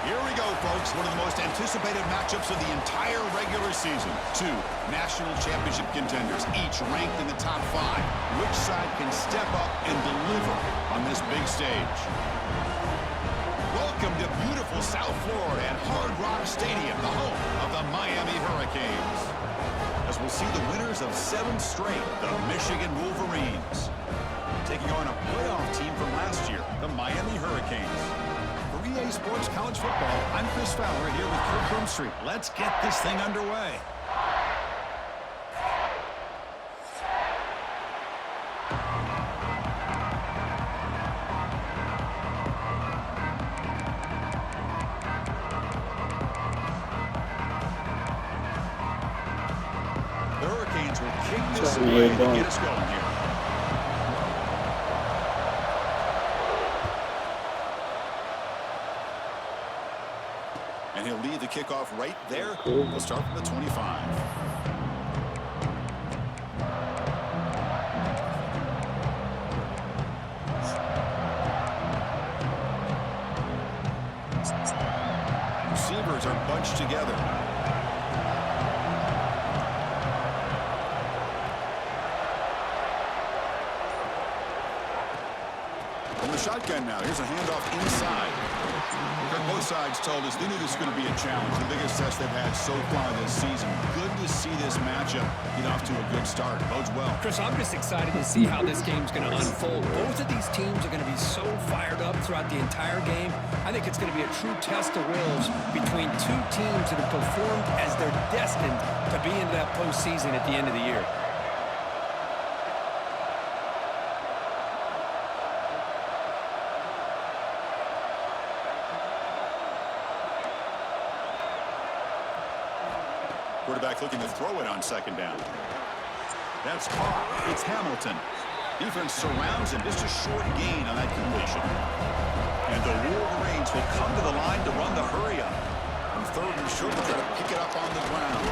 Here we go, folks. One of the most anticipated matchups of the entire regular season. Two national championship contenders, each ranked in the top 5. Which side can step up and deliver on this big stage? Welcome to beautiful South Florida at Hard Rock Stadium, the home of the Miami Hurricanes. As we'll see the winners of 7 straight, the Michigan Wolverines, taking on a playoff team from last year, the Miami Hurricanes. For EA Sports College Football, I'm Chris Fowler here with Kirk Broomstreet. Let's get this thing underway. The Hurricanes will kick this away to get us going here. And he'll lead the kickoff right there. We'll start from the 25. Receivers are bunched together. From the shotgun now. Here's a handoff inside. Both sides told us they knew this was going to be a challenge, the biggest test they've had so far this season. Good to see this matchup get off to a good start. Bodes well. Chris, I'm just excited to see how this game's going to unfold. Both of these teams are going to be so fired up throughout the entire game. I think it's going to be a true test of wills between two teams that have performed as they're destined to be into that postseason at the end of the year. Quarterback looking to throw it on second down. That's caught. It's Hamilton. Defense surrounds him. Just a short gain on that completion. And the Wolverines will come to the line to run the hurry up. On third and short, they'll try to pick it up on the ground.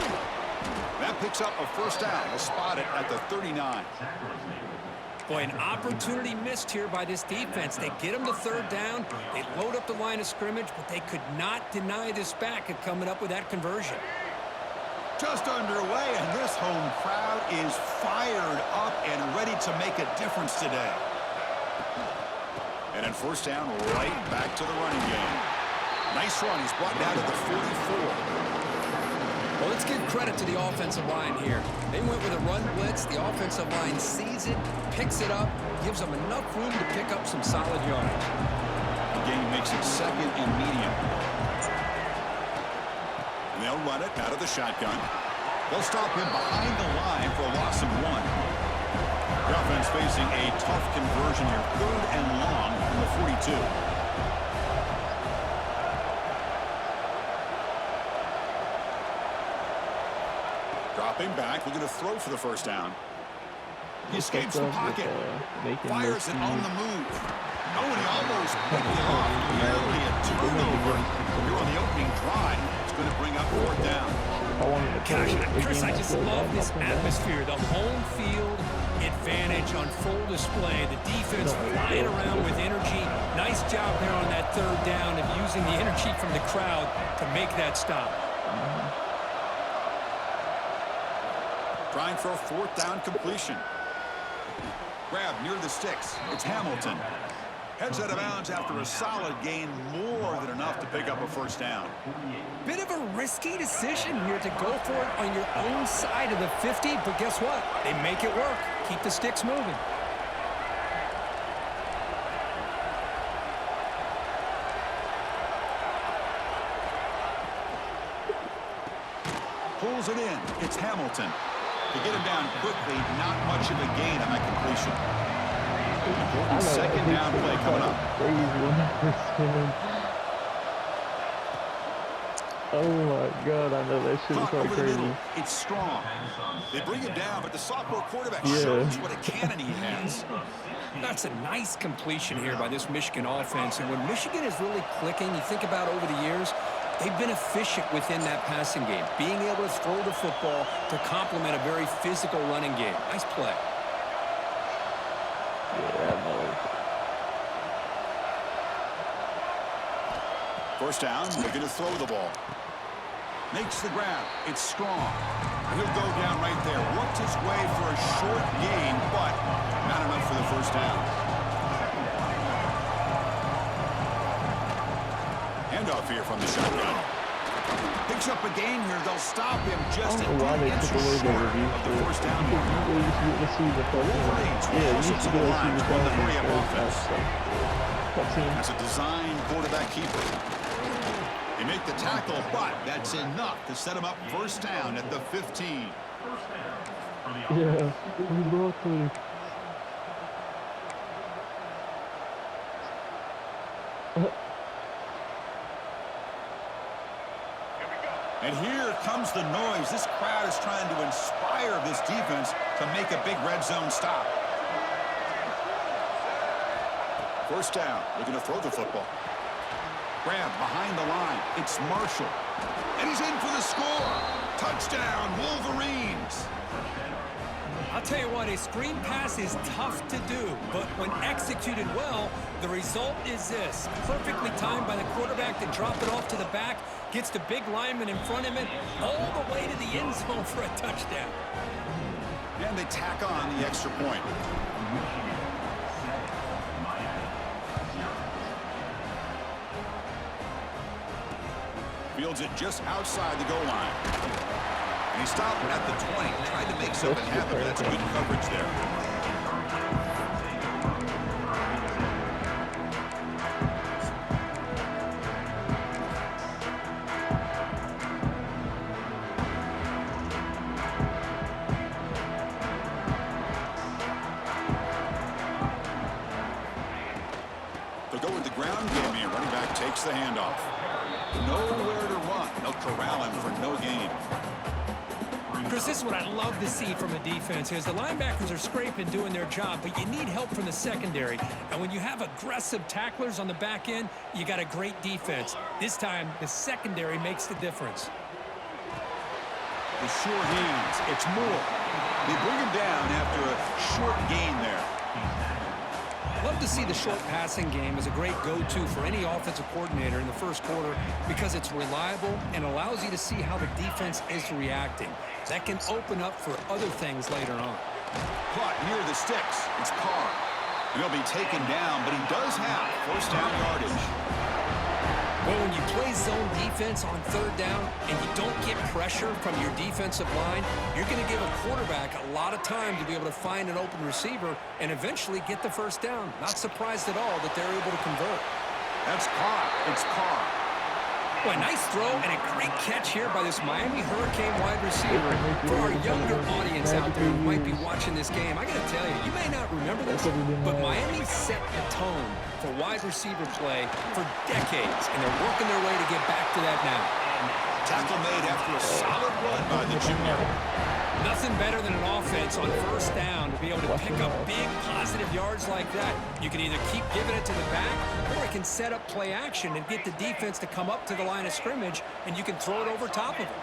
That picks up a first down. We'll spot it at the 39. Boy, an opportunity missed here by this defense. They get them to third down. They load up the line of scrimmage, but they could not deny this back at coming up with that conversion. Just underway, and this home crowd is fired up and ready to make a difference today. And then first down, right back to the running game. Nice run. He's brought down to the 44. Well, let's give credit to the offensive line here. They went with a run blitz. The offensive line sees it, picks it up, gives them enough room to pick up some solid yards. The game makes it second and medium. And they'll run it out of the shotgun. They'll stop him behind the line for a loss of 1. The offense facing a tough conversion here. Third and long from the 42. Dropping back, looking to throw for the first down. He escapes the pocket. Fires it on the move. Oh, and he almost picked it off. Nearly a turnover. Here on the opening drive. It's going to bring up fourth down. Gosh, Chris, I just love this atmosphere. The home field advantage on full display. The defense flying around with energy. Nice job there on that third down of using the energy from the crowd to make that stop. Trying for a fourth down completion. Grab near the sticks. It's Hamilton. Heads out of bounds after a solid gain, more than enough to pick up a first down. Bit of a risky decision here to go for it on your own side of the 50, but guess what? They make it work. Keep the sticks moving. Pulls it in. It's Hamilton. To get him down quickly, not much of a gain on that completion. Important second down play coming up. Oh my God, I know that shit is so crazy. It's strong. They bring him down, but the sophomore quarterback shows what a cannon he has. That's a nice completion here by this Michigan offense. And when Michigan is really clicking, you think about over the years, they've been efficient within that passing game, being able to throw the football to complement a very physical running game. Nice play. Yeah, I know. First down, they're going to throw the ball. Makes the grab. It's strong. He'll go down right there. Worked his way for a short gain, but not enough for the first down. Handoff here from the shotgun. Picks up a gain here. They'll stop him just I don't know why they took away the review of the for it. first down. You used to get to see the Wolverines will also to the line on the hurry-up offense. cutscene. That's a design quarterback keeper. They make the tackle, but that's enough to set him up first down at the 15. Yeah, broccoli. And here comes the noise. This crowd is trying to inspire this defense to make a big red zone stop. First down. They're going to throw the football. Grab behind the line. It's Marshall. And he's in for the score. Touchdown, Wolverines. I'll tell you what, a screen pass is tough to do, but when executed well, the result is this. Perfectly timed by the quarterback to drop it off to the back, gets the big lineman in front of him, all the way to the end zone for a touchdown. And they tack on the extra point. Fields it just outside the goal line. And he stopped at the 20, tried to make something happen. That's good coverage there. They'll go with the ground game here. Running back takes the handoff. Nowhere to run. They'll corral him for no gain. Chris, this is what I love to see from a defense is the linebackers are scraping, doing their job, but you need help from the secondary. And when you have aggressive tacklers on the back end, you got a great defense. This time, the secondary makes the difference. The sure hands. It's Moore. They bring him down after a short gain there. Love to see the short passing game as a great go-to for any offensive coordinator in the first quarter because it's reliable and allows you to see how the defense is reacting. That can open up for other things later on. Caught near the sticks. It's Carr. And he'll be taken down, but he does have first down yardage. Well, when you play zone defense on third down and you don't get pressure from your defensive line, you're going to give a quarterback a lot of time to be able to find an open receiver and eventually get the first down. Not surprised at all that they're able to convert. That's caught. It's Carr. Well, a nice throw and a great catch here by this Miami Hurricane wide receiver. For our younger audience out there who might be watching this game, I got to tell you, you may not remember this, but Miami set the tone for wide receiver play for decades, and they're working their way to get back to that now. Tackle made after a solid run by the junior. Nothing better than an offense on first down to be able to pick up big positive yards like that. You can either keep giving it to the back, or it can set up play action and get the defense to come up to the line of scrimmage, and you can throw it over top of them.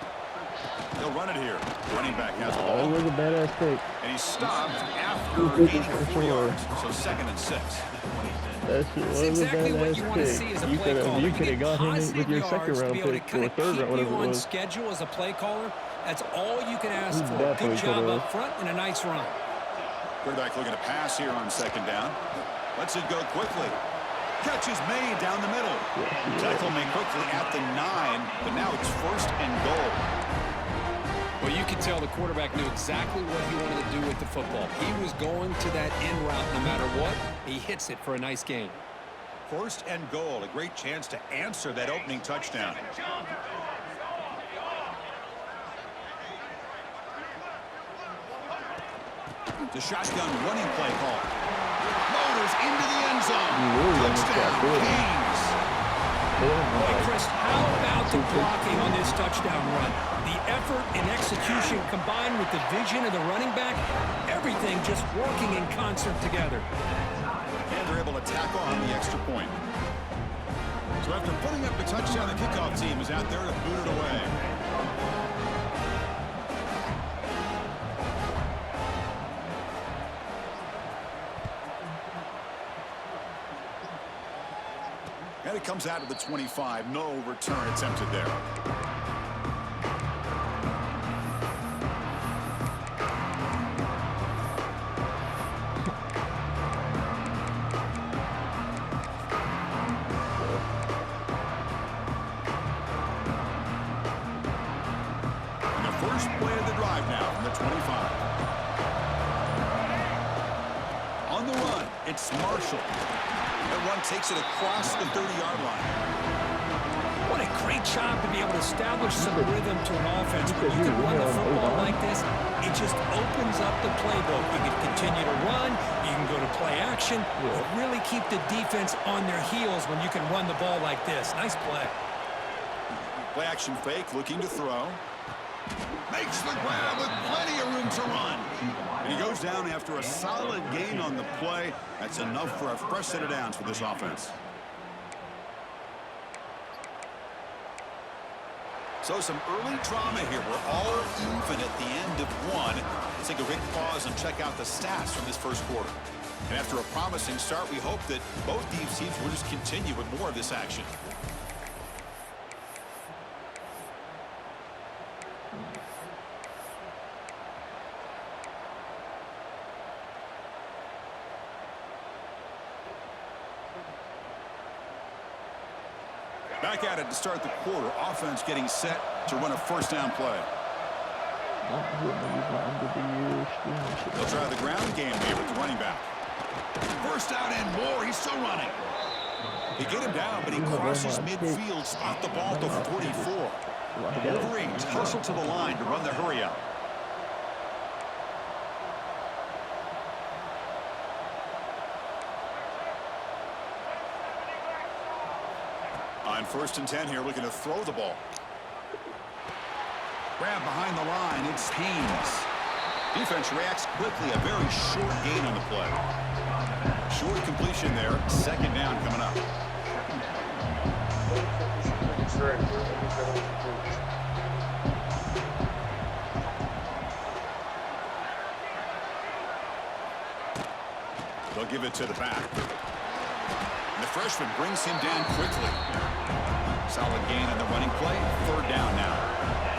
They'll run it here. Running back has the Oh, ball. look at badass pick. And he stopped after gaining 4 yards. So 2nd and 6. That shit was It's exactly a what you badass want to pick. see as a You play caller. you You could have get got him with positive your yards second to round be able to pick or kind of third keep round, whatever you it on was. schedule as a play caller. That's all you can ask You for. definitely Good job could've. up front and a nice run. Quarterback looking to pass here on 2nd down. Lets it go quickly. Catch is made down the middle. Tackle made quickly at the 9, but now it's 1st and goal. Well, you could tell the quarterback knew exactly what he wanted to do with the football. He was going to that in route no matter what. He hits it for a nice gain. 1st and goal. A great chance to answer that opening touchdown. The shotgun running play call. Motors into the end zone. Touchdown, Kings. Boy, Chris, how about the blocking on this touchdown run? The effort and execution combined with the vision of the running back, everything just working in concert together. And they're able to tackle on the extra point. So after putting up the touchdown, the kickoff team is out there to boot it away. And it comes out of the 25. No return attempted there. And the first play of the drive now from the 25. On the run, it's Marshall. That run takes it across the 30-yard line. What a great job to be able to establish some rhythm to an offense. When you can run the football like this, it just opens up the playbook. You can continue to run. You can go to play action. Really keep the defense on their heels when you can run the ball like this. Nice play. Play action fake, looking to throw. Makes the grab with plenty of room to run. And he goes down after a solid gain on the play. That's enough for a fresh set of downs for this offense. So some early drama here. We're all even at the end of one. Let's take a quick pause and check out the stats from this first quarter. And after a promising start, we hope that both these teams will just continue with more of this action. Back at it to start the quarter. Offense getting set to run a first down play. They'll try the ground game here with the running back. First down and more. He's still running. They get him down, but he crosses midfield. Spot the ball to 44. The Wolverines hustle to the line to run the hurry up. On 1st and 10 here, looking to throw the ball. Grab behind the line, it's Haynes. Defense reacts quickly, a very short gain on the play. Short completion there, second down coming up. They'll give it to the back. The freshman brings him down quickly. Solid gain on the running play. Third down now.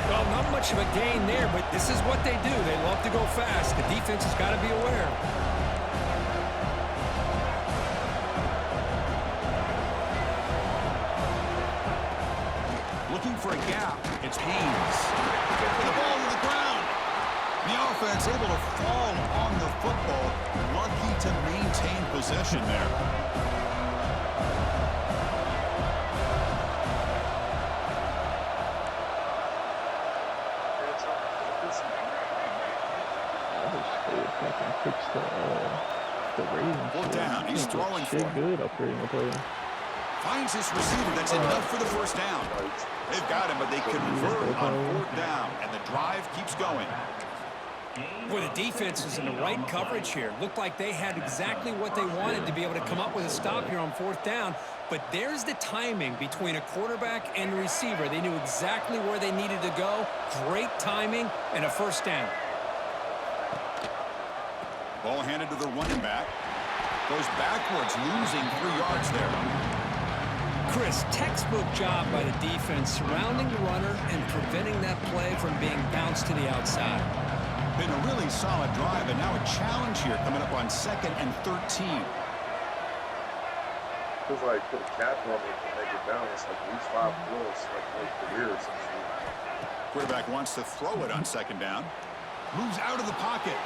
Well, not much of a gain there, but this is what they do. They love to go fast. The defense has got to be aware. Looking for a gap. It's Haynes. The ball to the ground. The offense able to fall on the football. Lucky to maintain possession there. Fix the ratings. Well, down. He's throwing for it. Good upgrading the play. Finds his receiver. That's enough for the first down. They've got him, but they convert on 4th down, and the drive keeps going. Boy, the defense is in the right coverage here. Looked like they had exactly what they wanted to be able to come up with a stop here on 4th down. But there's the timing between a quarterback and a receiver. They knew exactly where they needed to go. Great timing and a first down. Ball handed to the running back. Goes backwards, losing 3 yards there. Chris, textbook job by the defense surrounding the runner and preventing that play from being bounced to the outside. Been a really solid drive, and now a challenge here coming up on 2nd and 13. Feels like put a cap on it to make it down. It's like at least 5 plus, like career or something. Quarterback wants to throw it on 2nd down. Moves out of the pocket.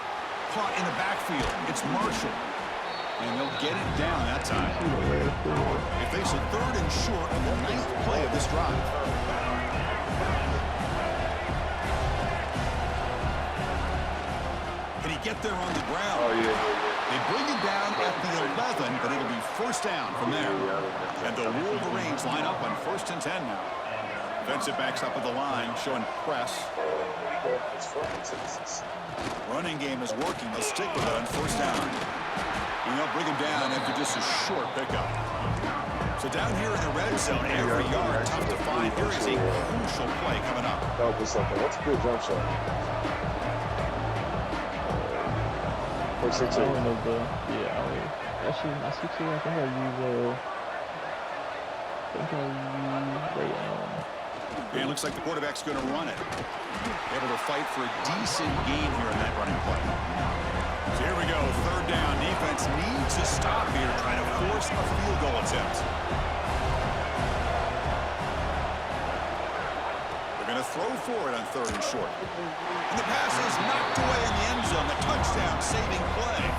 Caught in the backfield. It's Marshall. And they'll get it down that time. They face a 3rd and short on the 9th play of this drive. Can he get there on the ground? Oh, yeah. They bring him down at the 11, but it'll be first down from there. And the Wolverines line up on 1st and 10 now. Defensive backs up at the line, showing press. Running game is working. They'll stick with it on 1st down. And they'll bring him down after just a short pickup. So down here in the red zone, every yard tough to find. Here is a crucial play coming up. That was something. What's a good jump shot? I don't know actually, my 6 I think I use And it looks like the quarterback's going to run it. Able to fight for a decent gain here in that running play. So here we go, third down. Defense needs to stop here, trying to force a field goal attempt. They're going to throw for it on third and short. And the pass is knocked away in the end zone. The touchdown saving play.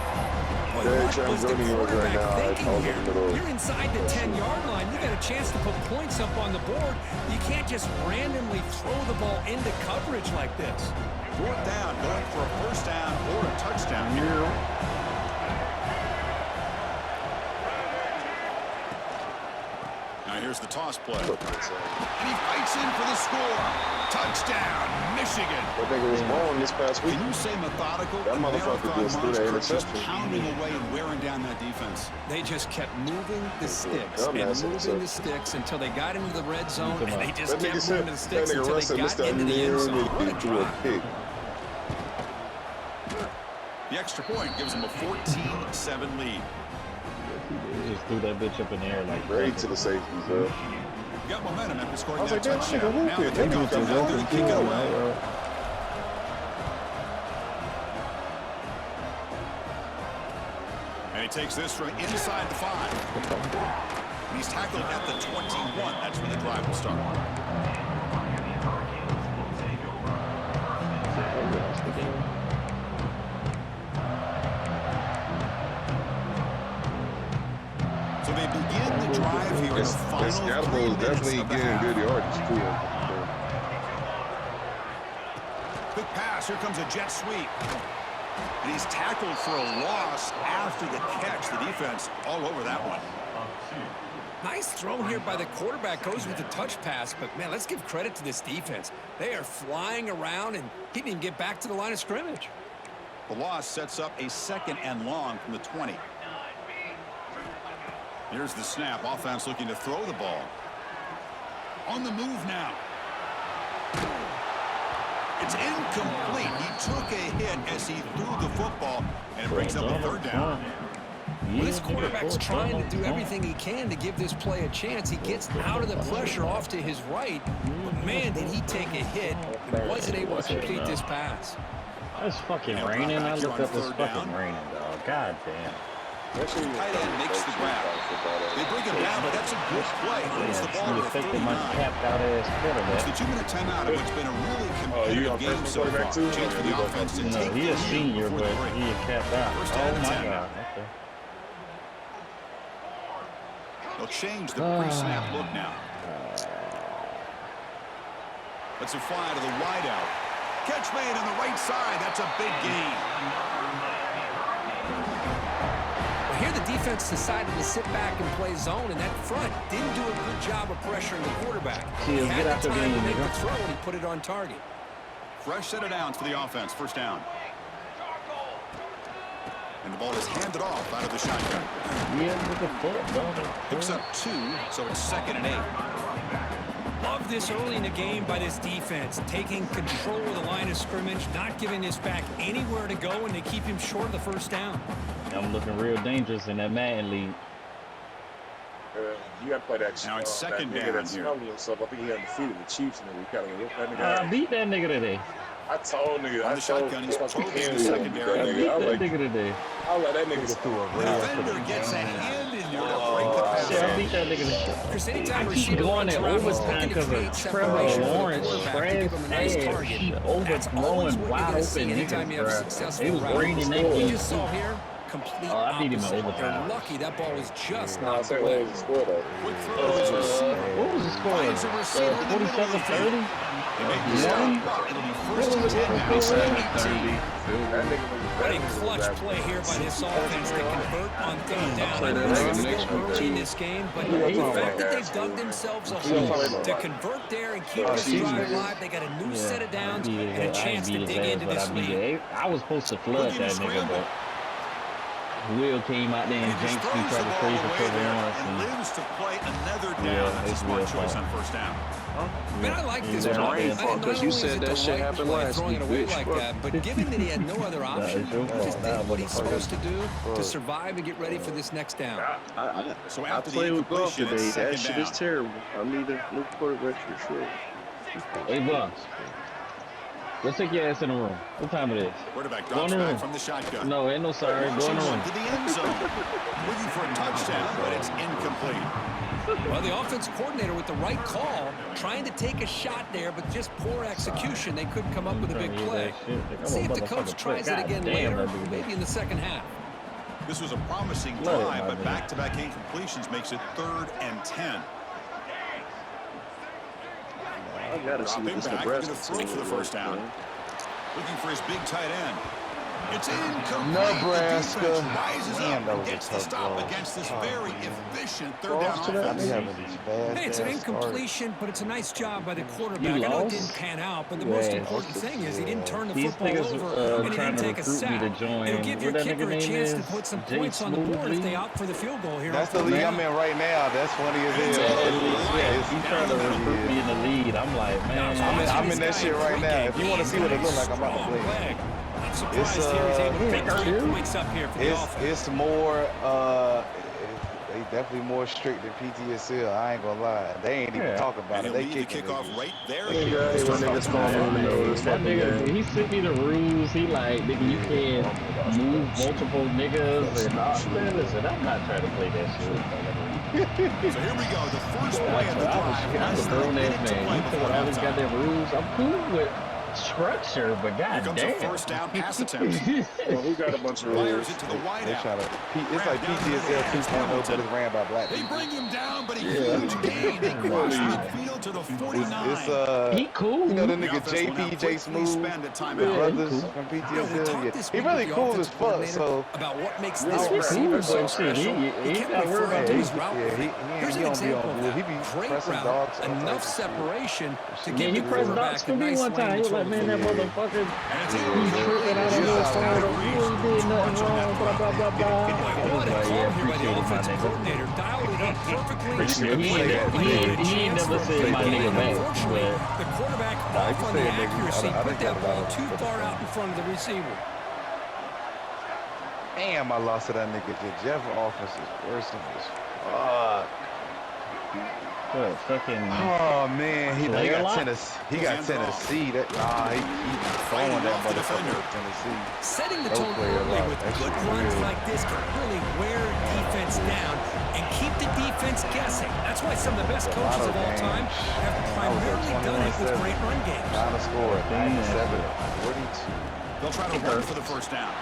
Boy, what was the quarterback thinking here? You're inside the 10-yard line. You got a chance to put points up on the board. You can't just randomly throw the ball into coverage like this. Fourth down, going for a first down or a touchdown here. Now here's the toss play. And he fights in for the score. Touchdown, Michigan. I think it was wrong this past week. Can you say methodical? That motherfucker just threw the interception. Pounding away and wearing down that defense. They just kept moving the sticks and moving the sticks until they got into the red zone, and they just kept moving the sticks until they got into the end zone. What a drive. The extra point gives them a 14-7 lead. He just threw that bitch up in the air like Right to the safeties, though. You got momentum after scoring I was that like, damn, touchdown. Now the That kickoff bitch comes is out there open and kick it away. And he takes this from inside the 5. He's tackled at the 21. That's when the drive will start. So they begin the drive here in the final 3 Scatterbo is minutes definitely of the getting half. good yardage, too. Quick pass. Here comes a jet sweep. And he's tackled for a loss after the catch. The defense all over that one. Nice throw here by the quarterback. Goes with the touch pass, but, man, let's give credit to this defense. They are flying around, and he didn't even get back to the line of scrimmage. The loss sets up a second and long from the 20. Here's the snap. Offense looking to throw the ball. On the move now. It's incomplete. He took a hit as he threw the football, and it brings up a third down. Well, this quarterback's trying to do everything he can to give this play a chance. He gets out of the pressure off to his right, but, man, did he take a hit and wasn't able to complete this pass. It's fucking raining. I looked up, it's fucking raining, dog. God damn. Tight end makes the grab. They bring him down, but that's a good play. Moves the ball to the 39. It's the 2-minute timeout of what's been a really competitive game so far. Chance for the offense to take He the a lead senior, before but the break. he is capped out. First down Oh and my 10. god. Okay. They'll change the pre-snap look now. Let's a fly to the wideout. Catch made on the right side. That's a big gain. Well, here the defense decided to sit back and play zone, and that front didn't do a good job of pressuring the quarterback. He had the time to make the throw, and he put it on target. Fresh set of downs for the offense. First down. And the ball is handed off out of the shotgun. Yeah, with the foot, dog. Picks up 2, so it's 2nd and 8. Love this early in the game by this defense, taking control of the line of scrimmage, not giving this back anywhere to go, and they keep him short of the first down. I'm looking real dangerous in that Madden league. You got to play that. Now it's second that down that's here. Himself. I think he had defeated the Chiefs, and we kind of looked at that nigga. I beat that nigga today. I told nigga. On the shotgun, he's totally in the secondary. I beat that nigga today. I'll let that nigga threw a The defender gets a hand in there to break the pass. Shit, I beat that nigga today. Chris, anytime I keep receiver going runs in around, he's overtime looking to because create of separation Trevor for the Lawrence, quarterback to give him a nice trash target. ass, That's always overthrowing what you're wide going to see open anytime you have a niggas, successful It was route. raining that You game. just saw here, complete I beat him in opposite. overtime. They're lucky that ball was just No, I not said away. what was the score though? Quick throw to his receiver. What was the score? Finds a receiver in the middle of the field. 47-30? They make the stop. It'll be first and 10 now. Second and 18. That nigga was What a clutch play here by this offense to convert on third down. I know it's still early in this game, but the fact that they've dug themselves a hole to convert there and keep this drive alive, they got a new set of downs and a chance to dig into this lead. I was supposed to flood that nigga, but Will came out there and He just jinxed me, throws the tried to ball trade for away Trevor there Lawrence. and And lives to play another down. Yeah, That's a it's smart Will's choice fault. on first down. Man, I like this Yeah, one. rain Not fault, only 'cause you is said it the that shit right happened play last throwing it week, away bitch. like that, but given that he had no other option, it's your he just fault. did what he's Nah, supposed to do to survive and get ready for this next down. So I after the played with golf incompletion, it's today. That second shit down. is terrible. I need a new quarterback for sure. Hey, boss. Let's take your ass in the room. What time it is? Quarterback Go drops in the back room. from the shotgun. No, ain't no sorry. Go in Launching the room. one to the end zone. Looking for a touchdown, but it's incomplete. Well, the offensive coordinator with the right call, trying to take a shot there, but just poor execution. They couldn't come up with a big play. See if the coach tries it again later, maybe in the second half. This was a promising drive, but back-to-back incompletions makes it 3rd and 10. I gotta see what Dropping this back, Nebraska looking to throw team for the is first like, down. man. Looking for his big tight end. It's incomplete. Nebraska. The defense rises Damn, up that and was a gets the tough stop ball. against this Oh, very man. efficient 3rd down I be offense. having these bad, Hey, it's an bad incompletion, but it's a nice job by the quarterback. I know it didn't pan out, but the most important thing is he didn't turn the These football niggas over, and he trying didn't to take a recruit me to sack. join. It'll give your What that kicker nigga a name chance to is? put some Jay points on the board if they Smoothly? opt for the field goal here. That's the league I'm in right now. That's funny as hell. He's trying to recruit me in the lead. I'm like, man. I'm in that shit right now. If you want to see what it look like, I'm about to play. I'm surprised here he's able to pick 3 points up here for the offense. It's more, they definitely more strict than PTSL. I ain't gonna lie. They ain't even talking about And it. he'll They leave the kicking kickoff niggas. right there. Hey, my niggas calling me in the middle of this That fucking nigga, game. he sent me the rules. He like, nigga, you can't move multiple niggas. And man, listen, I'm not trying to play that shit. So here we go. The first play of the drive. I'm Less a than a grown minute ass to man. play You put before all these halftime. goddamn rules. I'm cool with structure, but Here comes a goddamn. first down pass attempt. Well, we got a bunch of Fires rules. it to the They wideout. try to, it's like PTSL 2.0, but it's ran by black They people. bring him down, but a huge gain. They cross midfield to the 49. He cool. You know the The nigga offense will now JP, J quickly Smooth, spend a the timeout. brothers cool. from We PTSL. talked Yeah. this He week really with the cool as offensive fuck, coordinator so about what makes No, this he receiver cool, so but shit, special. he kept gotta worry referring about to these- his route. Here's an don't be example on of bull. that. He be Great pressing route, dogs. all enough types of shit. separation to Yeah, give he the pressed quarterback dots a for me nice one time. He was like, man, that motherfucker, And it's he incomplete. tripping out on Yeah. his phone. He ain't did nothing wrong, blah, blah, blah, blah. I What was a like, call yeah, here by the appreciate it, my offensive nigga. coordinator. Dialed it up perfectly. Yeah, he Played it like ain't a chance never for a said big my gain. nigga back, Unfortunately, but the quarterback Nah, off you on say the it, nigga. accuracy, I put think that I ball got it. too far out in front of the receiver. Damn, I lost to that nigga. Jeff offense is worse than this. Fuck. What, fucking, Oh man, he Player got lock? Tennessee. He got Tennessee. That he throwing that off the motherfucker defender. to Tennessee. Setting the No tone player early lock. with That good shit runs weird. like this can really wear defense down and keep the defense guessing. That's why some of the best coaches of all time have primarily done it with great run games. Final score at 97-42. They'll try to run for the first down.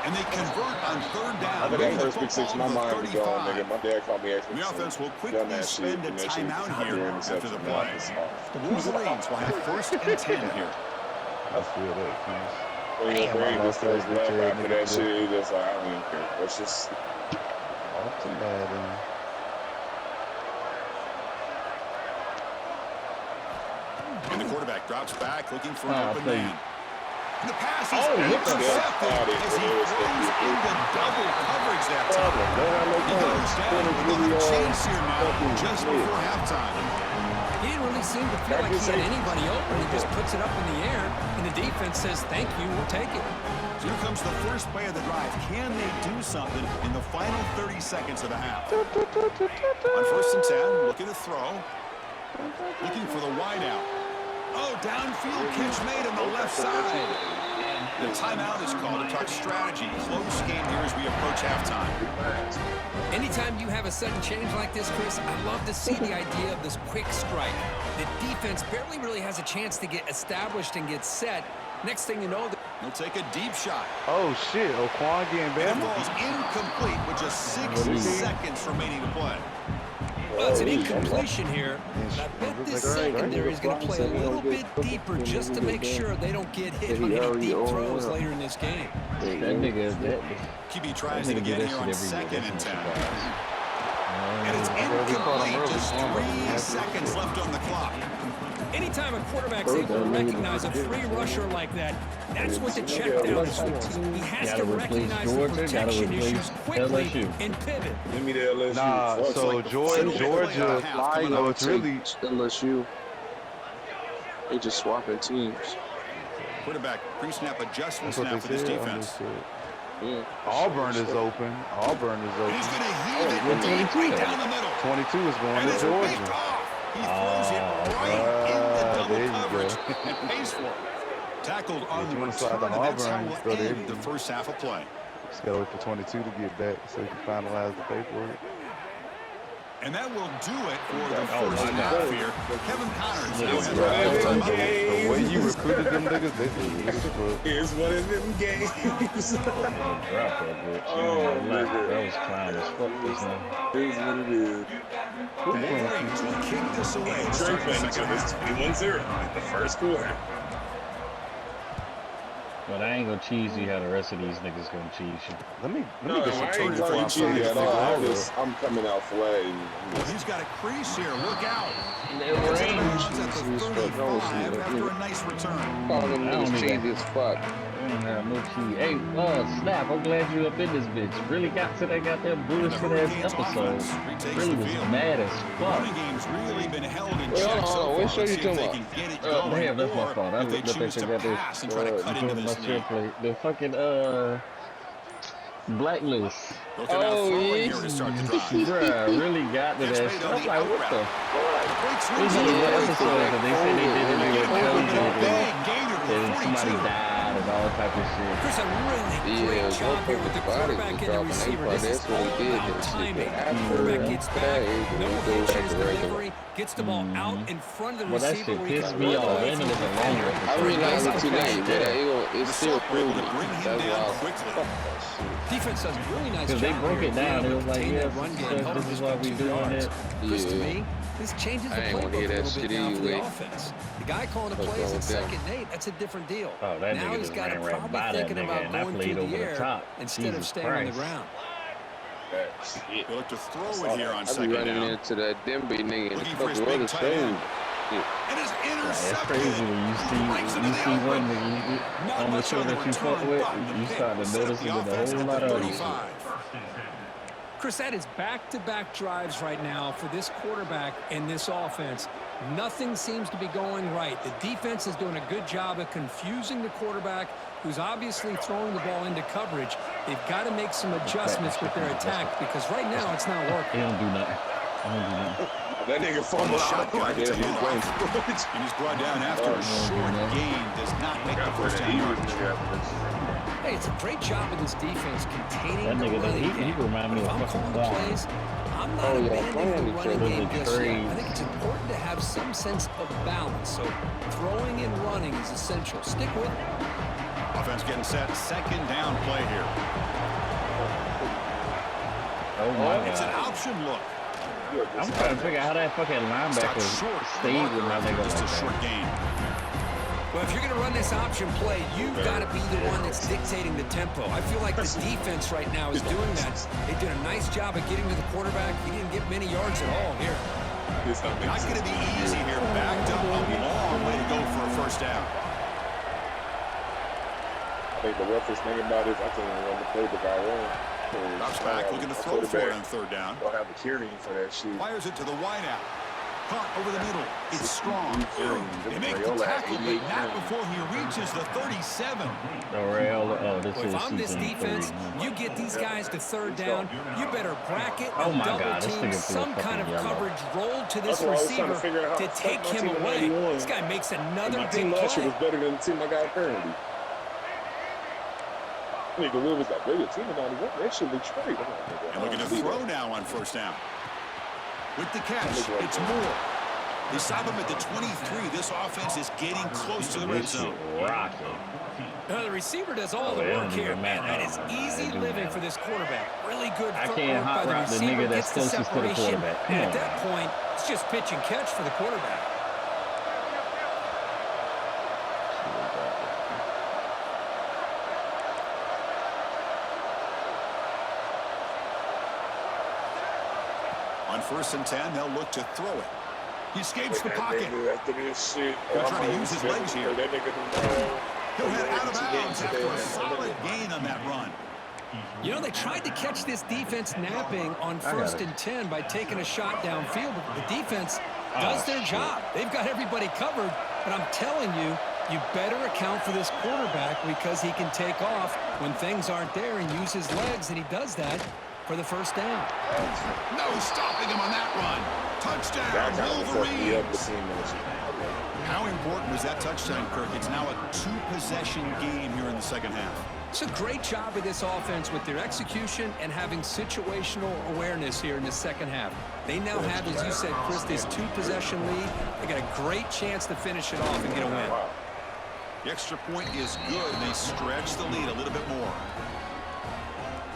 And they convert on 3rd down. I got Moving that the first big six. football My to mind the was gone, 35. nigga. My dad called me asking The some offense will quickly dumbass shit, spend a and that shit timeout during here the after the interception. play. The Wolverines will have 1st and 10 here. I feel that, Keith. When Damn, Brady I just lost that starts bitch laughing ass after nigga that shit, good. he just like, I don't even care. Let's just Off to Madden. And the quarterback drops back looking for an Oh, open thank man. And the pass is Oh, what the intercepted fuck? as he throws into double coverage that time. He goes down with a little chase here now just before halftime. He didn't really seem to feel like he had anybody open. He just puts it up in the air, and the defense says, thank you, we'll take it. So here comes the first play of the drive. Can they do something in the final 30 seconds of the half? On 1st and 10, looking to throw. Looking for the wideout. Oh, downfield catch made on the left side. The timeout is called to talk strategy. Close game here as we approach halftime. Anytime you have a sudden change like this, Chris, I love to see the idea of this quick strike. The defense barely really has a chance to get established and get set. Next thing you know, He'll take a deep shot. Oh shit, Oquan getting And it Bama? falls incomplete with just 6 seconds remaining to play. well, it's an incompletion here. But I bet this secondary is going to play a little bit deeper just to make sure they don't get hit on any deep throws later in this game. that nigga, that QB tries nigga it do again that here shit on every 2nd year. and 10. That's And it's we caught him incomplete. early. Just 3 seconds left on the clock. Anytime a quarterback's able to recognize a free rusher like that, that's what the check down is for. He has to recognize the protection issues quickly and pivot. Give me the LSU. Nah, Fuck's so like the Georgia, I no, know it's really LSU. They just swapping teams. Quarterback pre-snap adjustment that's what snap for they this said. defense. Yeah. Auburn is open. Auburn is And he's open. going to heave it deep right down the middle. 22 is going And to it's Georgia. picked off. He throws it right in the there double you coverage go. and pays for it. Tackled on the you wanna slide return, to and that's how Auburn, we'll go to end Indy. the first half of play. Just gotta wait for 22 to get back so you can finalize the paperwork. And that will do it for the first half here. Kevin Connors now has Bro, the the way you recruited them niggas, they just Here's one of them games. Drop that bitch. Oh, nigga. That was clown as fuck just now. Here's what it is. Wolverines will kick this away. to Trey start the Benson second is half. 21-0 in the first quarter. But I ain't gonna cheese you how the rest of these niggas gonna cheese you. let me No, get some I ain't turkey calling before you I cheating. sign I this just, I'm coming out flag. Well, he's got a crease here. Look out. It Gets it rains. bounds at the 35 after a nice return. Call them I don't niggas even- cheesy as fuck. We don't have no cheese. Hey, Snap, I'm glad you up in this bitch. Really got to that goddamn And the bullshit Hurricanes ass episode. offense retakes Really the was field. mad as The fuck. running game's really been held in Wait, check hold on, so hold on. far. What show Let's you see if talking they about? can get it Damn, going, that's my fault. or I if they looked up choose to that goddamn, pass and try to cut into doing my this shit lead. play. The fucking Blacklist. Looking out Oh, throwing yeah. here to start the drive. Bruh, really got to Gets that made shit. on I'm the like, out what the route. fuck? Breaks This loose is on the the one right. episode that they said they did it with COVID. Big gainer to And somebody 42. died and all type of shit. Chris, a really Yeah, great one job here with the perfect body quarterback was and the dropping. They receiver. probably, This is that's what all he did. about That shit timing. after Quarterback gets back, today, no we go hitches back to regular. delivery, gets the ball out in front of the Well, that receiver. shit where he pissed can me run off. away That from nigga the the long defender. episode. I realize Nice it today, play but there. it's The still Sock were able to proving. bring him That's down why. quickly. Fuck that shit. Defense does a really nice Because job they broke here it down. being It able was to like, contain yeah, that run game, held this them is just why by we 2 doing yards. it. Chris, to Yeah. me, this changes the I ain't wanna playbook hear a that little shit bit now for the anyway. offense. The guy calling the What's plays wrong at with them? second and 8, that's a different deal. Oh, that Now nigga he's just got to ran right probably by that thinking nigga, about and I going played through over the the air top. instead of Jesus staying on the Christ. ground. That's it. They look to throw it here on I be second running down. into that Denby nigga and a Looking for his couple big other tight end. shows. And is Yeah, it's intercepted. crazy when you see Breaks into you the see open. one nigga Not on the much show on the that you fuck return, with, but the you pick start to will set up notice the it in a offense whole at lot the of other 35. Chris, that is back-to-back drives right now for this quarterback and this offense. Nothing seems to be going right. The defense is doing a good job of confusing the quarterback, who's obviously throwing the ball into coverage. They've got to make some adjustments with their attack because right now it's not He working. don't do nothing. He don't do nothing. That nigga fumbled out. Shotgun Yeah, to he the playing off. sports. And he's brought down after a short gain. Does not make the first down yardage. Hey, it's a great job of this defense containing That the nigga, running he game. remind me If of I'm fucking calling the Quan. plays, I'm not Oh, yeah, abandoning playing the each running other. game The just yet. I trades. think it's important to have some sense of balance. So throwing and running is essential. Stick with it. Offense getting set. Second down play here. Oh my It's an god. option look. I'm trying to figure out how that fucking Stopped linebacker short. stayed with my nigga Just a like short that. gain. Well, if you're going to run this option play, you've got to be the one that's dictating the tempo. I feel like the defense right now is doing that. They did a nice job of getting to the quarterback. He didn't get many yards at all here. Not going to be easy here. Backed up a long way to go for a first down. I think the roughest thing about it is I can't even run the playbook I run. Drops back, looking to throw for it on third down. Don't have the carrying for that shit. Fires it to the wideout. Caught over the middle. It's strong. They make the Rayola tackle, but 88 not before he reaches the 37. This Well, is if I'm this season defense, 30. you get these guys to third down, you better bracket Oh and my double God, this team nigga threw a some kind of fucking yellow. coverage roll to this That's why I was trying to receiver figure out how to to take fuck my him team in away. 91. This guy makes another My big team last year play. was better than the team I got currently. Nigga Will was like, "Baby, team in 91, that should look straight." And looking to throw now on first down. With the catch, it's Moore. They stop him at the 23. This offense is getting close to the red zone. Rocking. The receiver does all the Oh, it work don't here. even Man, matter. that is easy It do living matter. for this quarterback. Really good I footwork can't hot by the route the receiver. nigga that's Gets the closest to the separation. quarterback. Come And on. at that point, it's just pitch and catch for the quarterback. On first and 10, they'll look to throw it. He escapes the pocket. After this shit. He'll try to use his legs here. That nigga He'll head out of bounds after a solid gain on that run. You know, they tried to catch this defense napping on 1st and 10 by taking a shot downfield, but the defense does their job. They've got everybody covered, but I'm telling you, you better account for this quarterback because he can take off when things aren't there and use his legs, and he does that for the first down. No stopping him on that run. Touchdown, Wolverines. How important was that touchdown, Kirk? It's now a 2-possession game here in the second half. It's a great job of this offense with their execution and having situational awareness here in the second half. They now have, as you said, Chris, this 2-possession lead. They got a great chance to finish it off and get a win. The extra point is good, and they stretch the lead a little bit more.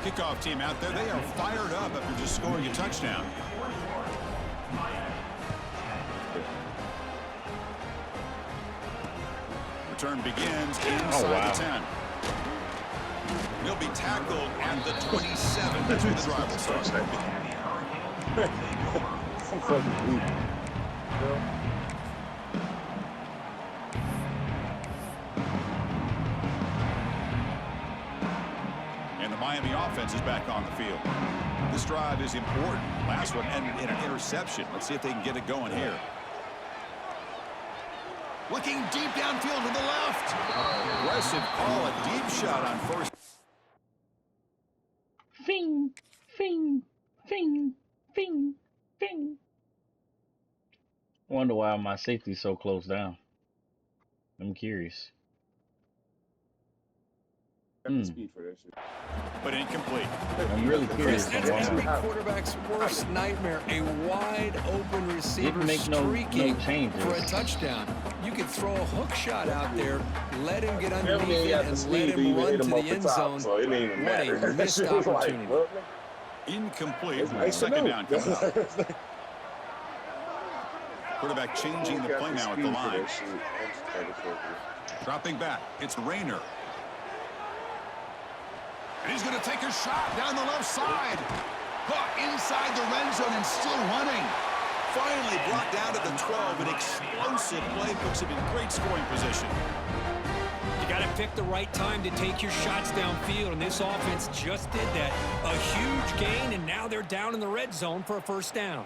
Kickoff team out there, they are fired up after just scoring a touchdown. Return begins inside the 10. He'll be tackled at the 27. That's where the drive will start. And the Miami offense is back on the field. This drive is important. Last one ended in an interception. Let's see if they can get it going here. Looking deep downfield to the left. Aggressive call, a deep shot on first. Fing, fing, fing, fing, fing. I wonder why my safety's so close down. I'm curious. Speed for that shit. But incomplete. I'm really curious. That's every quarterback's worst nightmare, a wide-open receiver streaking for a touchdown. You could throw a hook shot out there, let him get underneath it, and let him run to the end zone. So it ain't even What matter. a missed opportunity. Incomplete. Second down coming up. Quarterback changing the play now at the line. Dropping back. It's Rayner. And he's going to take a shot down the left side. Caught inside the red zone and still running. Finally brought down to the 12. An explosive play puts him in great scoring position. You got to pick the right time to take your shots downfield, and this offense just did that. A huge gain, and now they're down in the red zone for a first down.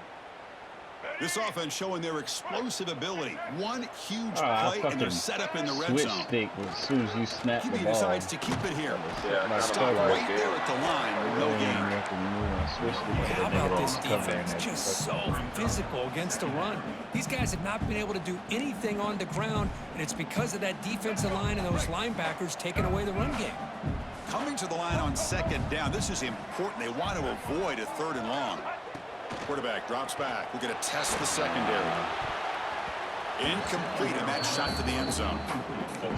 This offense showing their explosive ability. One huge play, and they're set up in the red zone. Stick as soon as you snap the QB ball. decides to keep it here. Yeah, Stop right there at the line. No gain. How about this defense? Just so physical against the run. These guys have not been able to do anything on the ground, and it's because of that defensive line and those linebackers taking away the run game. Coming to the line on second down. This is important. They want to avoid a 3rd and long. Quarterback drops back. We're going to test the secondary. Incomplete, and that shot to the end zone.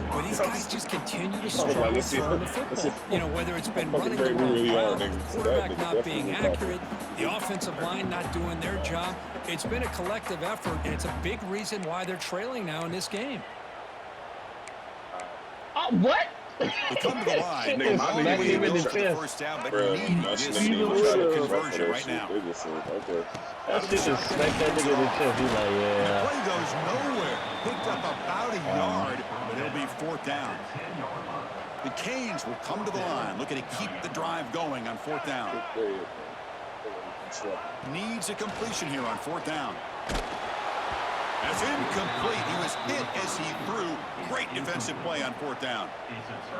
Well, these guys just continue to struggle throwing the football. You know, whether it's been running the wrong route, the quarterback not being accurate, the offensive line not doing their job. It's been a collective effort, and it's a big reason why they're trailing now in this game. What? They come to the line. They might be able to get the first down, but need this conversion right now. That shit just smacked that nigga in the chest. He like, yeah. The play goes nowhere. Picked up about a yard, but it'll be 4th down. The Canes will come to the line, looking to keep the drive going on 4th down. Needs a completion here on 4th down. That's incomplete. He was hit as he threw. Great defensive play on 4th down.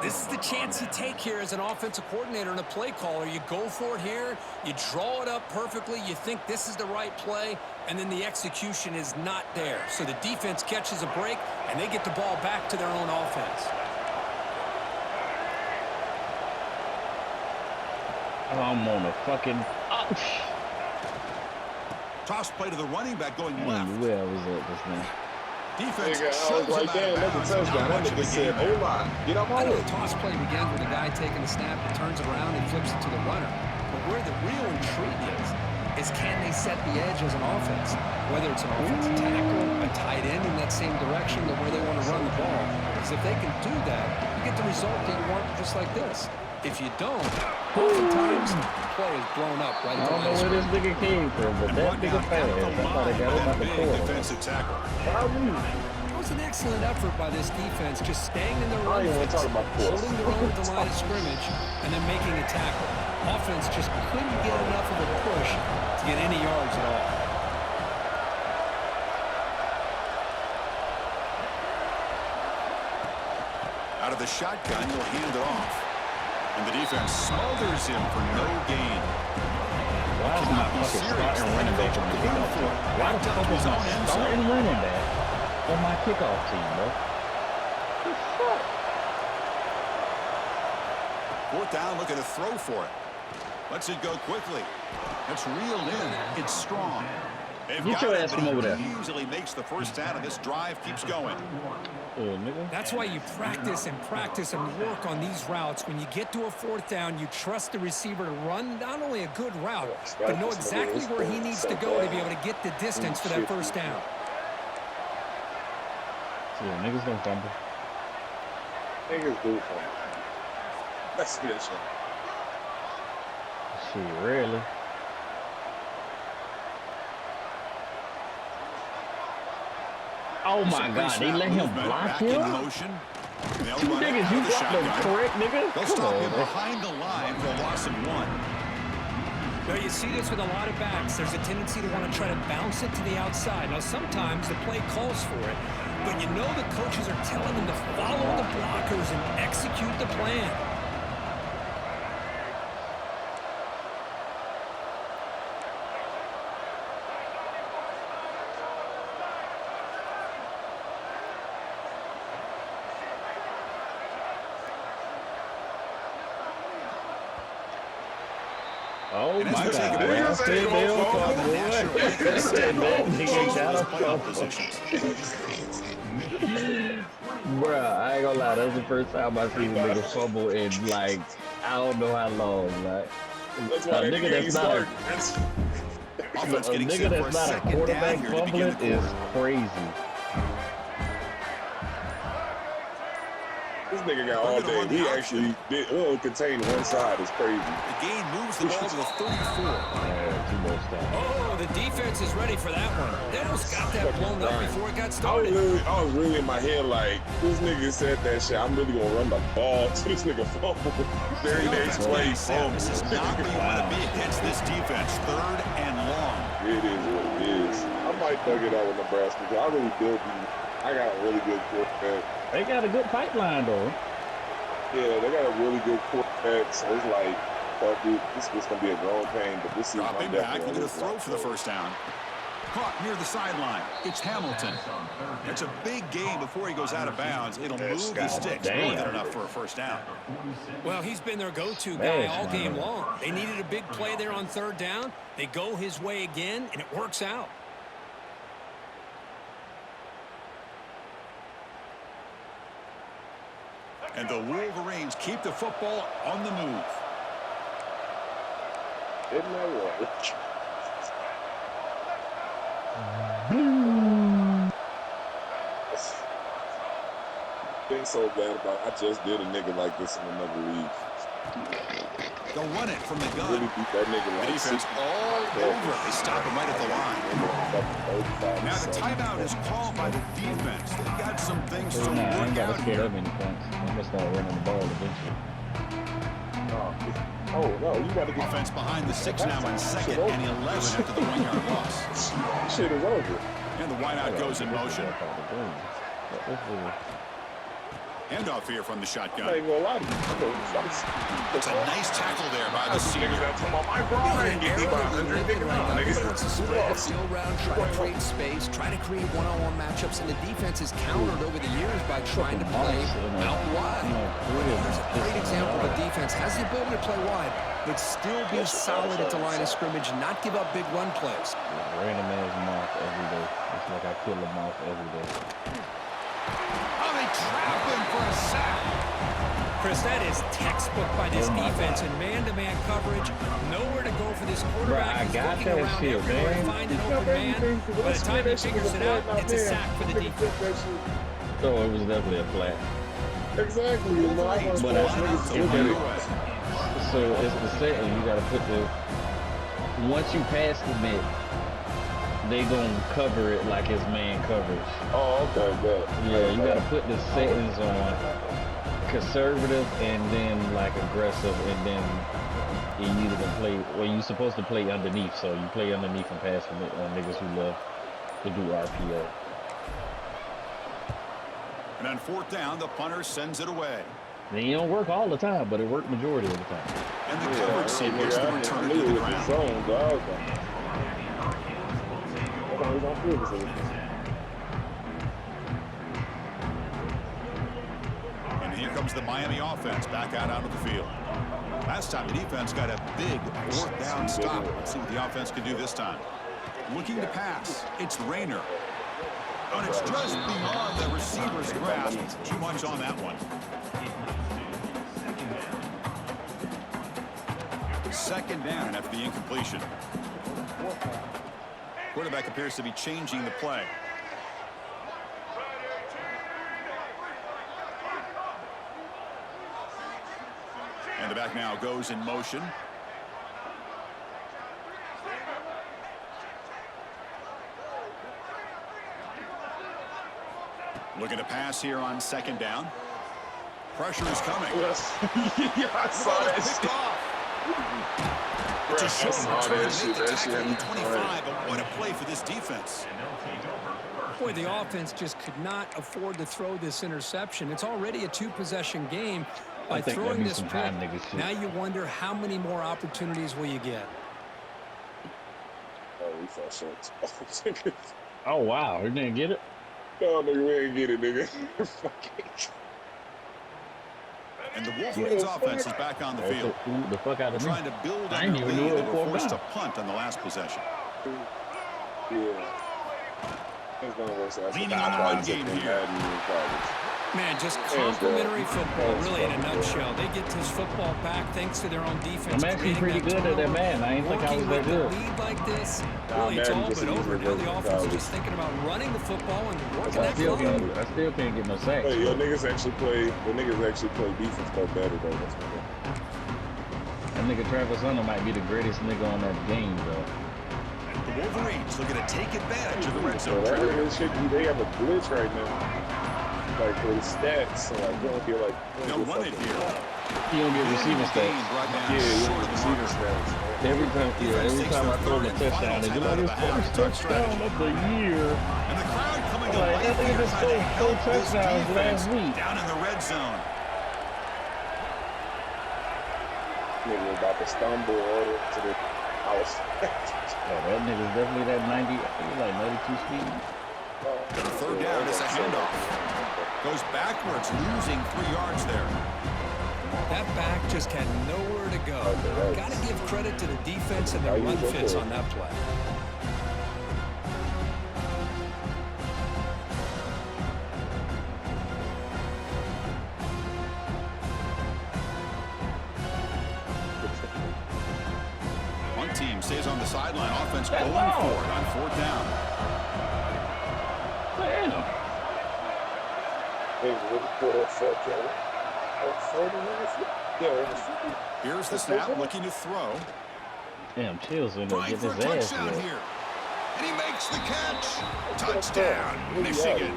This is the chance you take here as an offensive coordinator and a play caller. You go for it here. You draw it up perfectly. You think this is the right play, and then the execution is not there. So the defense catches a break, and they get the ball back to their own offense. I'm on a fucking... Toss play to the running back going left. Where I was at just now. Defense I shows was him right there, out of that's a bounds. touchdown. Not That much of a nigga said, gain there. hold on, get up I on know it. the toss play begins with a guy taking a snap that turns around and flips it to the runner. But where the real intrigue is can they set the edge as an offense? Whether it's an offensive tackle, a tight end in that same direction to where they want to run the ball. Because if they can do that, you get the result that you want just like this. If you don't, Oftentimes, the play is blown up right I at the don't know line of where this scrimmage. nigga came from, but And that brought nigga down fast. at the I thought I line got by him that out the big court. defensive tackle. It was an excellent effort by this defense, just staying in their run even fits, talk about this. holding their own at the line of scrimmage, and then making a tackle. Offense just couldn't get enough of a push to get any yards at all. Out of the shotgun, he'll hand it off. And the defense smothers him for no gain. Why is my fucking starting running back on the kickoff team? Why the fuck is my starting running back on my kickoff team, bro? What the fuck? Fourth down, looking to throw for it. Lets it go quickly. It's reeled in. It's strong. They've Get got your it, ass but from over there. he easily makes the first down, and this drive keeps going. Nigga. That's why you practice and work on these routes. When you get to a fourth down, you trust the receiver to run not only a good route, but know exactly where he needs to go to be able to get the distance for that first down. Yeah, niggas don't fumble. Niggas do fumble. That's good shit. Shit, really. Oh my God, they let him block him? Two niggas, you blocked them correct, nigga? They'll stop him behind the line for a loss of 1. Now, you see this with a lot of backs. There's a tendency to want to try to bounce it to the outside. Now, sometimes the play calls for it, but you know the coaches are telling them to follow the blockers and execute the plan. Oh my God. Niggas Stay ain't there, gonna boy. Stay there, nigga, got him playoff fumble. positions. Bruh, I ain't gonna lie, that's the first time I seen a nigga fumble in like, I don't know how long, like. That's A why nigga that's not a, Offense a getting nigga set for a that's not a second down quarterback here to begin fumbling the is quarter. crazy. This nigga got all day. He actually did contain one side. It's crazy. The gain moves the ball to the 34. Yeah, 2 more stops. Oh, the defense is ready for that one. They almost got that blown up before it got I started. was really in my head like, this nigga said that shit. I'm really gonna run the ball to this nigga fumble. Very next play, fumble. This is not where you want to be against this defense. 3rd and long. It is what it is. I might thug it out with Nebraska. I really do. I got a really good quarterback. They got a good pipeline though. Yeah, they got a really good quarterback. So it's like, fuck it. This is going to be a growing pain, but this season Dropping I'm back, definitely looking to throw for the first down. Caught near the sideline. It's Hamilton. That's a big gain before he goes out of bounds. It'll move the sticks. More than enough for a first down. Well, he's been their go-to guy all game long. They needed a big play there on 3rd down. They go his way again, and it works out. And the Wolverines keep the football on the move. Isn't that what? Been so bad about I just did a nigga like this in another league. They'll run it from the Really gun. beat that nigga The like defense all over it. They stop him right at the line. Now the timeout is called by the defense. They've got some things to I ain't work got to out score here. that many points. I'm gonna start running the ball eventually. Oh no, you gotta get Offense behind the 6 now in 2nd and 11 after the 1-yard loss. shit is over. And the wideout goes in motion. Handoff here from the I shotgun. ain't gonna lie to you. It's a nice tackle there by the senior. Still around, try to create space, try to create one-on-one matchups, and the defense has countered over the years by trying to play out wide. There's a great example of a defense has the ability to play wide, but still be solid at the line of scrimmage, not give up big run plays. Random ass mouth every day. It's like I kill a mouth every day. Oh, they trap him for a sack. Chris, that is textbook by this defense in man-to-man coverage. Nowhere to go for this quarterback. I He's got looking that around shit, everywhere to man. find an open man. By the time he figures it out, it's a sack for the defense. So it was definitely a flat. Exactly. You know, I want But to I niggas to look at it. So it's the setting. You gotta put the once you pass the net, they gonna cover it like his man covers. Oh, okay, good. Yeah, you gotta put the settings on conservative and then like aggressive, and then you either can play. Well, you're supposed to play underneath, so you play underneath and pass the net on niggas who love to do RPO. And on 4th down, the punter sends it away. It don't work all the time, but it worked majority of the time. And the coverage team gets the return to the ground. Zone, dog. And here comes the Miami offense back out onto the field. Last time the defense got a big 4th down stop. Let's see what the offense can do this time. Looking to pass, it's Rayner. And it's just beyond the receiver's grasp. Too much on that one. 2nd down after the incompletion. Quarterback appears to be changing the play. And the back now goes in motion. Looking to pass here on 2nd down. Pressure is coming. Yes. Yeah, I saw that shit. It's a short return to make the That shit tackle had at me 25, but what a play for this defense. Boy, the offense just could not afford to throw this interception. It's already a 2-possession game. By throwing this pick, now you wonder how many more opportunities will you get. Oh, we fell short. Oh wow, he didn't get it. No, nigga, we ain't get it, nigga. Fuck it. And the Wolverines offense is back on the field. The fuck out of me. Trying to build I on didn't the even know lead. it They were was forced to 4th punt on the last possession. Yeah. It's gonna work out. Leaning on the run game here. Man, just complimentary football, really, in a nutshell. They get this football back thanks to their own defense. I'm actually pretty good at that, man. I ain't think I was that good. Lead like this, really, it's all but over. Now the offense is just thinking about running the football and working that clock. I still can't get no sacks. Hey, your niggas actually play. The niggas actually play defense much better though. That's what That nigga Travis Hunter might be the greatest nigga on that game, though. The Wolverines looking to take advantage of the red zone. They have a glitch right now. Like for the stats, so like you don't get like. They'll run it here. You don't get receiving stats. Yeah, you don't get receiving stats. Every time I throw him a touchdown, they do like his first touchdown of the year. And the crowd coming to Like, life that nigga here, just trying to scored help this touchdowns defense last week. down in the red zone. Nigga about to stumble order to the house. Oh, that nigga's definitely that 90, I think he's like 92 speed. And 3rd down is a handoff. Goes backwards, losing 3 yards there. That back just had nowhere to go. Got to give credit to the defense and their run fits on that play. One team stays on the sideline. Offense going for it on 4th down. Damn. Here's the snap, looking to throw. Damn, Chills in there Trying getting for a his ass touchdown whooped. here. And he makes the catch. Touchdown, Michigan.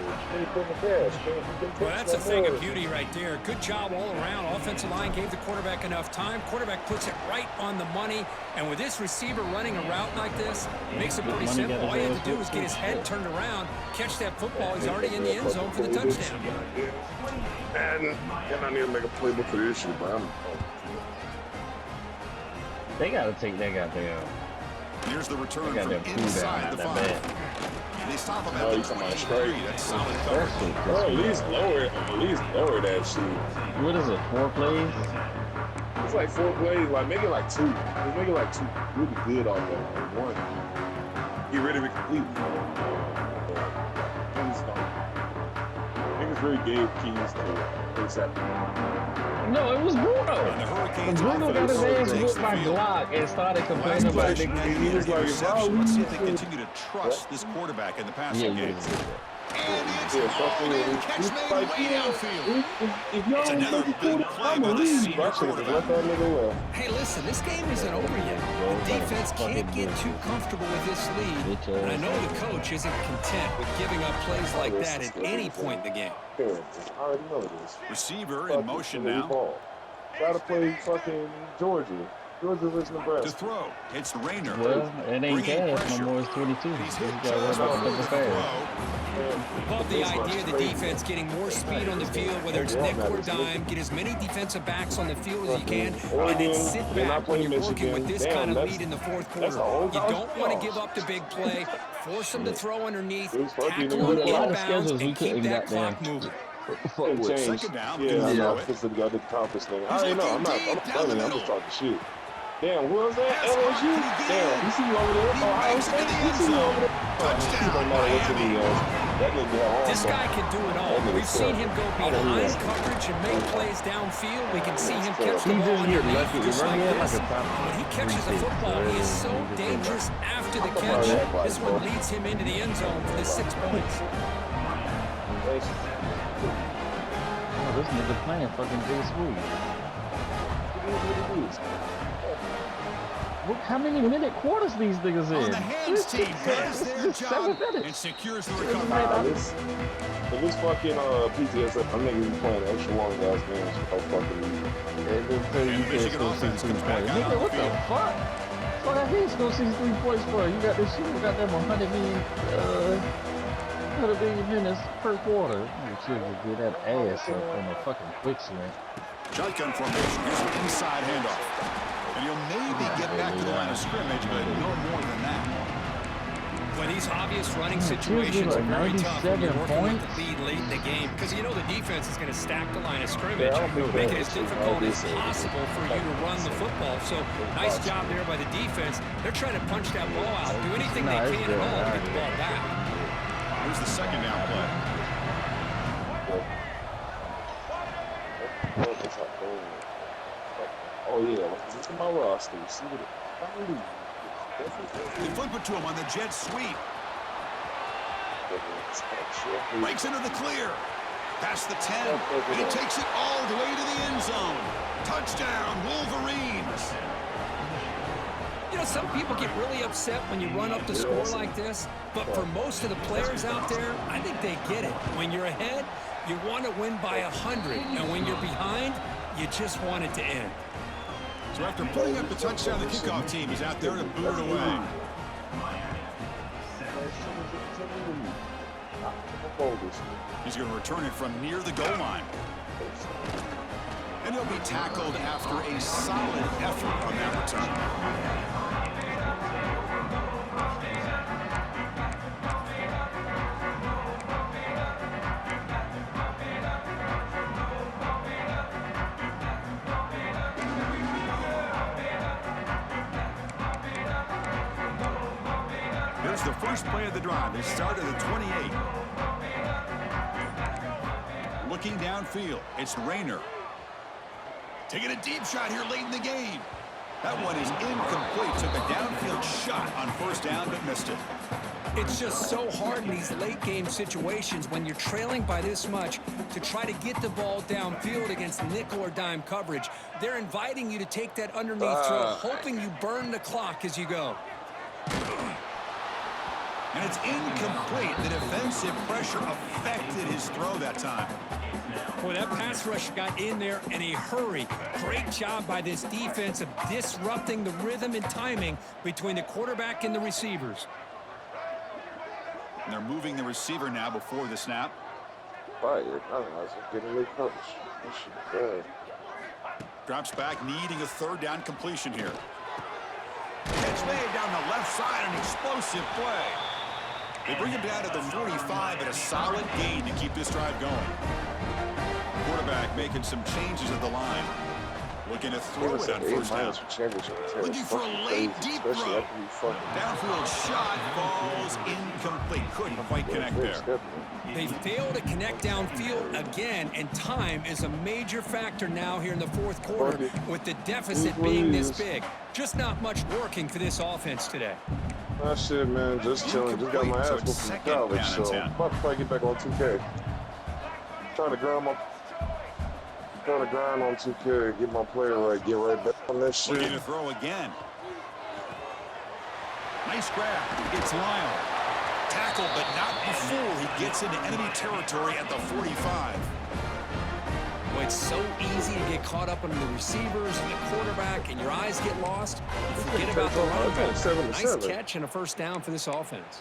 Well, that's a thing of beauty right there. Good job all around. Offensive line gave the quarterback enough time. Quarterback puts it right on the money. And with this receiver running a route like this, makes it pretty simple. All you have to do is get his head turned around, catch that football. He's already in the end zone for the touchdown. And I need to make a playbook for this shit, bro. They gotta take that goddamn. Here's the return They got from that cool down inside out the that 5. bad. And they stop him Oh, at you the talking about 23. straight? That's solid coverage. Bro, at least lower that shit. What is it, 4 plays? It's like 4 plays, like make it like 2. Just make it like 2 really good off that. Like 1. Get rid of it completely. Niggas really gave keys to ASAP. No, it was Bruno. And the Hurricanes Bruno got his offense ass takes whooped by the field. Glock and started Last complaining about possession, niggas. and He was like, interception. "Wow, Let's see if we they continue to trust this quarterback in the yeah, passing yeah, game. yeah. And it's Yeah, hauled in, catch made way downfield. It's another big play by the senior quarterback. Hey, listen, this game isn't over yet. The defense can't get too comfortable with this lead. And I know the coach isn't content with giving up plays like that at any point in the game. I already know this. Receiver in motion now. Try to play fucking Georgia. Georgia versus To Nebraska. throw, it's Rayner. Well, it ain't Bringing gas pressure. no more. It's 22. He's He's hit got just to before double the fast. throw. Love the idea of the defense getting more speed on the field, whether it's nickel or dime, get as many defensive backs on the field as you can, and then sit back when you're working with this kind of lead in the fourth quarter. You don't want to give up the big play, force them to throw underneath, tackle them inbounds, and keep that clock moving. Second down, Yeah, throw I know. it. Because they got the conference thing. I He's already know. I'm not. looking I'm deep down telling the you. I'm middle. just talking shit. Damn, who was that? Pass LSU? caught pretty good. Damn, you see you over there? He Ohio makes it to State? the You end see you zone. over there? Touchdown, It don't matter what team Miami. he is. That nigga have all This guy can do it all. We've seen him go behind coverage and make plays downfield. We can see him catch the ball underneath just like this. When he catches the football, he is so dangerous after the catch. This one leads him into the end zone for the 6 points. Oh, this nigga playing fucking J Smooth. Look how many minute quarters these niggas On in. the hands team does their This is 7 job minutes. and secures the This is recovery. This fucking PTSF, I'm niggas be playing extra long ass games for fucking league. And then tell you And you the can't Michigan score offense 63 comes back points. out Nigga, on what the the field. fuck? Fuck, I can't score 63 points for you. got this shit, you got them 100 million minutes per quarter. You should get that ass up on a fucking quick slant. Shotgun formation. Here's an inside handoff. And he'll maybe get back to the line of scrimmage, but no more than that. When these obvious running situations are very tough when you're working with the lead late in the game, because you know the defense is going to stack the line of scrimmage, make it as difficult as possible for you to run the football. So nice job there by the defense. They're trying to punch that ball out, do anything they can at all to get the ball back. Here's the second down play. Oh yeah, look at my roster. You see what They flip it to him on the jet sweep. Breaks into the clear. Past the 10. And he takes it all the way to the end zone. Touchdown, Wolverines. You know, some people get really upset when you run up the score like this, but for most of the players out there, I think they get it. When you're ahead, you want to win by 100, and when you're behind, you just want it to end. So after putting up the touchdown, the kickoff team is out there to boot it away. He's going to return it from near the goal line. And he'll be tackled after a solid effort on that return. Here's the first play of the drive. They start at the 28. Looking downfield, it's Rayner. Taking a deep shot here late in the game. That one is incomplete. Took a downfield shot on first down, but missed it. It's just so hard in these late game situations when you're trailing by this much to try to get the ball downfield against nickel or dime coverage. They're inviting you to take that underneath throw, hoping you burn the clock as you go. And it's incomplete. The defensive pressure affected his throw that time. Boy, that pass rush got in there in a hurry. Great job by this defense of disrupting the rhythm and timing between the quarterback and the receivers. And they're moving the receiver now before the snap. Fire. I don't know. It's getting late coverage. That shit bad. Drops back, needing a third down completion here. Catch made down the left side, an explosive play. They bring him down to the 45, and a solid gain to keep this drive going. Quarterback making some changes at the line. Looking to throw it on first down. Looking for a late deep throw. Downfield shot falls incomplete. Couldn't quite connect there. They fail to connect downfield again, and time is a major factor now here in the fourth quarter with the deficit being this big. Just not much working for this offense today. My shit, man, just chilling. Just got my ass whooped from college, so about to probably get back on 2K. Trying to grind on 2K, get my player right, get right back on that shit. Looking to throw again. Nice grab. It's Lyle. Tackled, but not before he gets into enemy territory at the 45. Well, it's so easy to get caught up on the receivers and the quarterback, and your eyes get lost. You forget about the running back. Nice catch and a first down for this offense.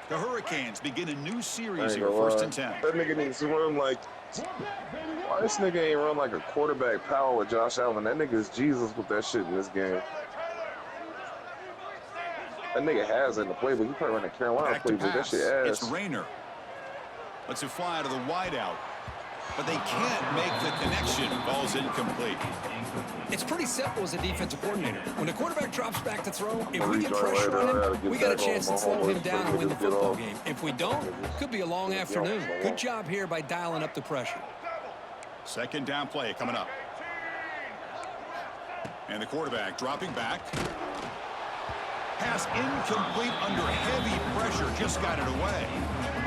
The Hurricanes begin a new series here, 1st and 10. That nigga needs to run like... Why this nigga ain't run like a quarterback power with Josh Allen? That nigga is Jesus with that shit in this game. That nigga has it in the playbook. He probably run the Carolina playbook. That shit ass. It's Rayner. Lets it fly to the wideout. But they can't make the connection. Ball's incomplete. It's pretty simple as a defensive coordinator. When the quarterback drops back to throw, if we get pressure on him, we got a chance to slow him down and win the football game. If we don't, could be a long afternoon. Good job here by dialing up the pressure. 2nd down play coming up. And the quarterback dropping back. Pass incomplete under heavy pressure. Just got it away.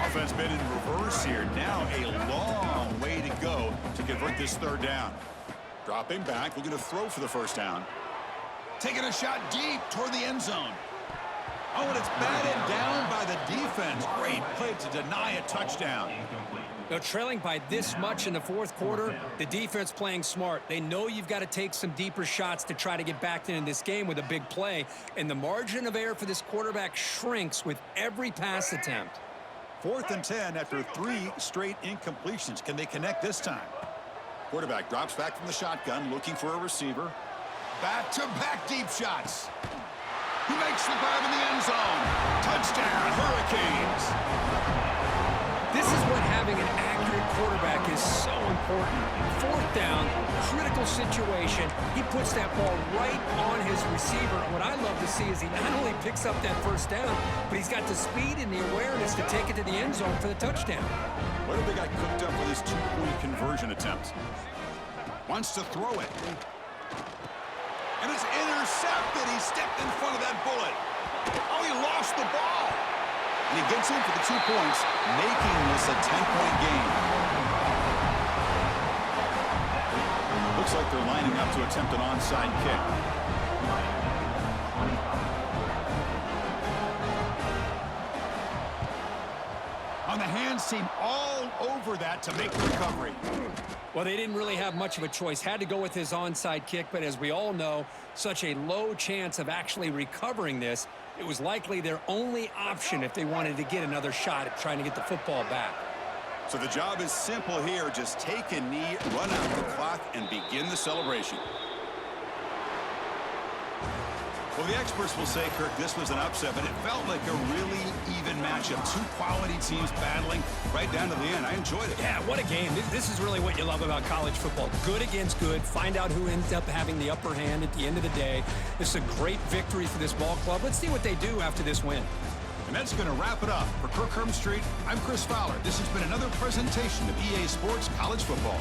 Offense been in reverse here. Now a long way to go to convert this 3rd down. Dropping back, looking to throw for the 1st down. Taking a shot deep toward the end zone. Oh, and it's batted down by the defense. Great play to deny a touchdown. Now, trailing by this much in the 4th quarter, the defense playing smart. They know you've got to take some deeper shots to try to get back into this game with a big play. And the margin of error for this quarterback shrinks with every pass attempt. 4th and 10 after 3 straight incompletions. Can they connect this time? Quarterback drops back from the shotgun, looking for a receiver. Back-to-back deep shots. He makes the grab in the end zone. Touchdown, Hurricanes. This is what having an accurate quarterback is so important. 4th down, critical situation. He puts that ball right on his receiver. What I love to see is he not only picks up that 1st down, but he's got the speed and the awareness to take it to the end zone for the touchdown. What if they got cooked up with his 2-point conversion attempt? Wants to throw it. And it's intercepted. He stepped in front of that bullet. Oh, he lost the ball. And he gets in for the 2 points, making this a 10-point game. Looks like they're lining up to attempt an onside kick. On the hands team all over that to make the recovery. Well, they didn't really have much of a choice. Had to go with his onside kick, but as we all know, such a low chance of actually recovering this. It was likely their only option if they wanted to get another shot at trying to get the football back. So the job is simple here. Just take a knee, run out the clock, and begin the celebration. Well, the experts will say, Kirk, this was an upset, but it felt like a really even matchup. 2 quality teams battling right down to the end. I enjoyed it. Yeah, what a game. This is really what you love about college football. Good against good. Find out who ends up having the upper hand at the end of the day. This is a great victory for this ball club. Let's see what they do after this win. And that's going to wrap it up. For Kirk Hermstreet, I'm Chris Fowler. This has been another presentation of EA Sports College Football.